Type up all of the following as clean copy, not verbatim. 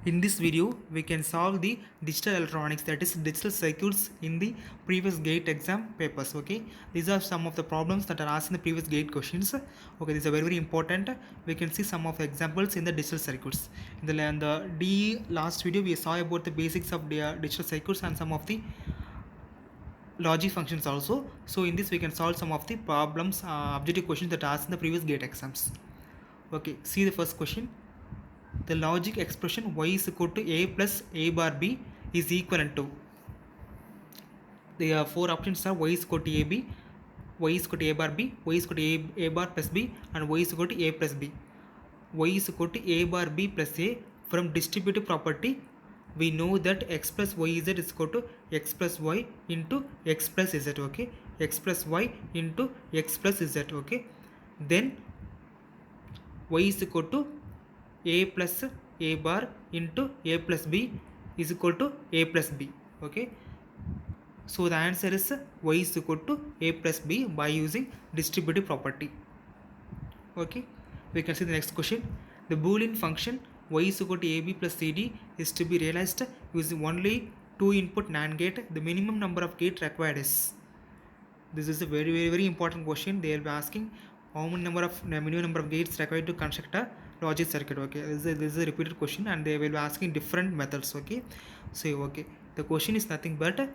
In this video, we can solve the digital electronics, that is digital circuits, in the previous GATE exam papers. Okay, these are some of the problems that are asked in the previous GATE questions. Okay, these are very important. We can see some of the examples in the digital circuits. In the D last video, we saw about the basics of the digital circuits and some of the logic functions also. So in this, we can solve some of the problems, objective questions that are asked in the previous GATE exams. Okay, see the first question. The logic expression y is equal to a plus a bar b is equivalent to, the four options are y is equal to ab, y is equal to a bar b, y is equal to a bar plus b, and y is equal to a plus b. Y is equal to a bar b plus a. From distributive property, we know that x plus y z is equal to x plus y into x plus z. Okay, x plus y into x plus z. Okay, then y is equal to a plus a bar into a plus b is equal to a plus b. Okay, so the answer is y is equal to a plus b by using distributive property. Okay, we can see the next question. The Boolean function y is equal to ab plus cd is to be realized using only two input NAND gate. The minimum number of gate required is, this is a very important question. They will be asking how many minimum number of gates required to construct a logic circuit. Okay, this is a repeated question, and they will be asking different methods. Okay, so okay, the question is nothing but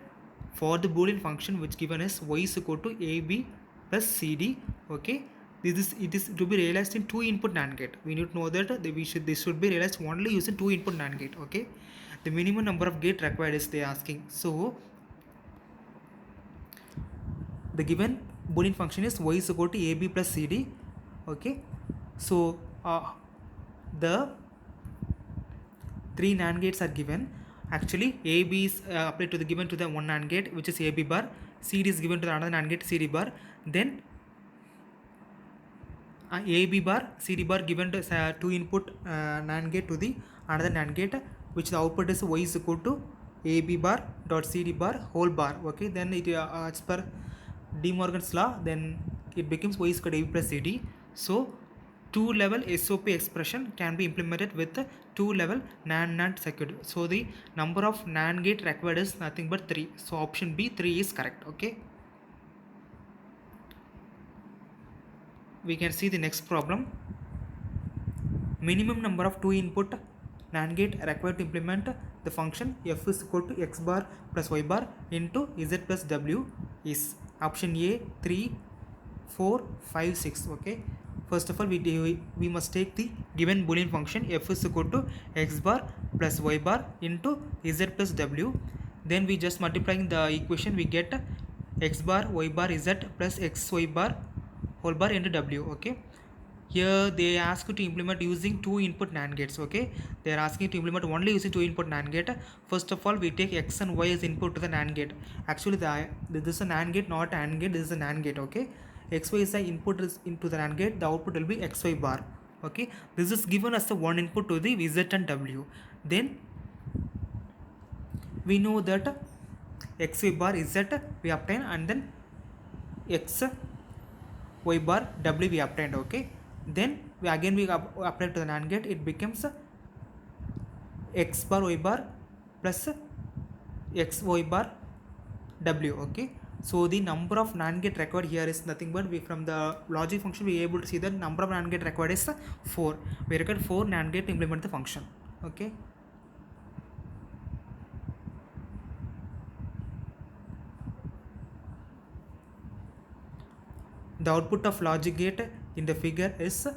for the Boolean function which given as y is equal to ab plus cd. Okay, it is to be realized in two input NAND gate. We need to know that this should be realized only using two input NAND gate. Okay, the minimum number of gate required is they asking. So the given Boolean function is y is equal to ab plus cd. Okay, so the three NAND gates are given. Actually, AB is applied to the given to the one NAND gate, which is AB bar. CD is given to the another NAND gate, CD bar. Then AB bar, CD bar given to two input NAND gate to the another NAND gate, which the output is y is equal to AB bar dot CD bar whole bar. Okay, then it as per De Morgan's law, then it becomes y is equal to AB plus CD. So two level SOP expression can be implemented with the two level NAND circuit. So the number of NAND gate required is nothing but 3. So option B, 3 is correct. Okay, we can see the next problem. Minimum number of two input NAND gate required to implement the function f is equal to x bar plus y bar into z plus w is option A, 3, 4, 5, 6. Okay, first of all, we must take the given Boolean function f is equal to x bar plus y bar into z plus w. Then we just multiplying the equation, we get x bar y bar z plus x y bar whole bar into w. Okay, here they ask you to implement using two input NAND gates. Okay, they are asking to implement only using two input NAND gate. First of all, we take x and y as input to the NAND gate. Actually, this is a NAND gate, not AND gate. This is a NAND gate. Okay, xy is the input is into the NAND gate. The output will be xy bar. Okay, this is given as the one input to the z and w. Then we know that xy bar is z we obtain, and then x y bar w we obtained. Okay, then we apply to the NAND gate. It becomes x bar y bar plus x y bar w. Okay, so the number of NAND gate required here is nothing but, we from the logic function we are able to see that number of NAND gate required is 4. We require 4 NAND gate to implement the function. Okay, the output of logic gate in the figure is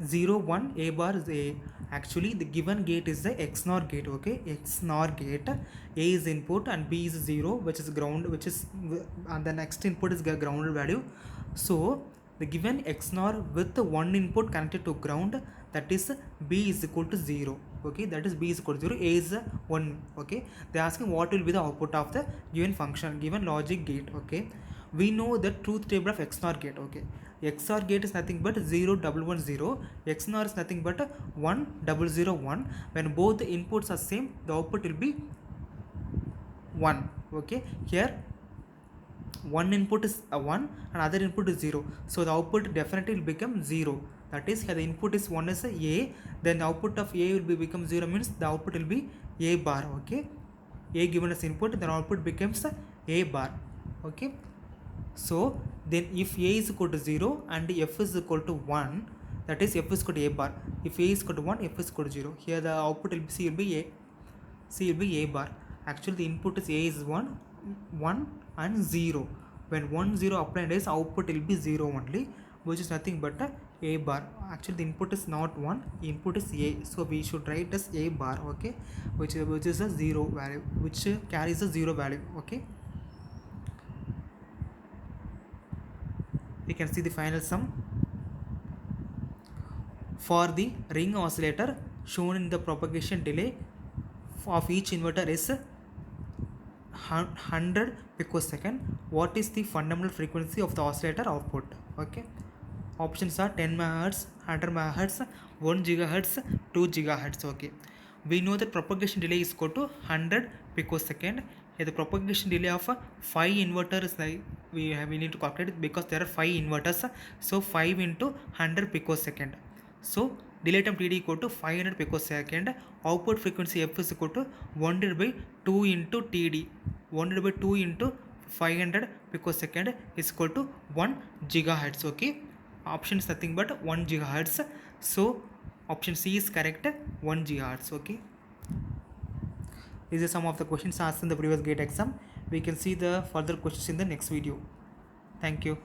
0, 1, a bar is a. Actually, the given gate is the XNOR gate. Okay, XNOR gate, A is input and B is 0, which is ground, which is, and the next input is grounded value. So the given XNOR with the one input connected to ground, that is B is equal to 0. Okay, that is B is equal to 0, A is 1. Okay, they are asking what will be the output of the given function, given logic gate. Okay, we know the truth table of XNOR gate. Okay, XOR gate is nothing but 0, 1, 1, 0. XNOR is nothing but 1, 0, 0, 1. When both the inputs are same, the output will be 1. Okay, here one input is 1 and other input is 0, so the output definitely will become 0. That is, here the input is 1 is a, then the output of a will be become 0, means the output will be a bar. Okay, a given as input, then output becomes a bar. Okay, so then if a is equal to 0 and f is equal to 1, that is f is equal to a bar. If a is equal to 1, f is equal to 0. Here the output will be c will be a, c will be a bar. Actually the input is a is 1 and 0. When 1 0 applied is, output will be 0 only, which is nothing but a bar. Actually the input is not 1, input is a, so we should write as a bar. Okay, which is a 0 value, which carries a 0 value. Okay, we can see the final sum. For the ring oscillator shown in the propagation delay of each inverter is 100 picosecond, what is the fundamental frequency of the oscillator output? Okay, options are 10 megahertz, 100 megahertz, 1 gigahertz, 2 gigahertz. Okay, we know that propagation delay is equal to 100 picosecond. Here the propagation delay of 5 inverters, we need to calculate it because there are 5 inverters, so 5 into 100 picosecond. So delay time TD equal to 500 picosecond. Output frequency F is equal to 1 divided by 2 into TD. 1 divided by 2 into 500 picosecond is equal to 1 gigahertz. Okay, option is nothing but 1 gigahertz. So option C is correct, 1 gigahertz. Okay, these are some of the questions asked in the previous GATE exam. We can see the further questions in the next video. Thank you.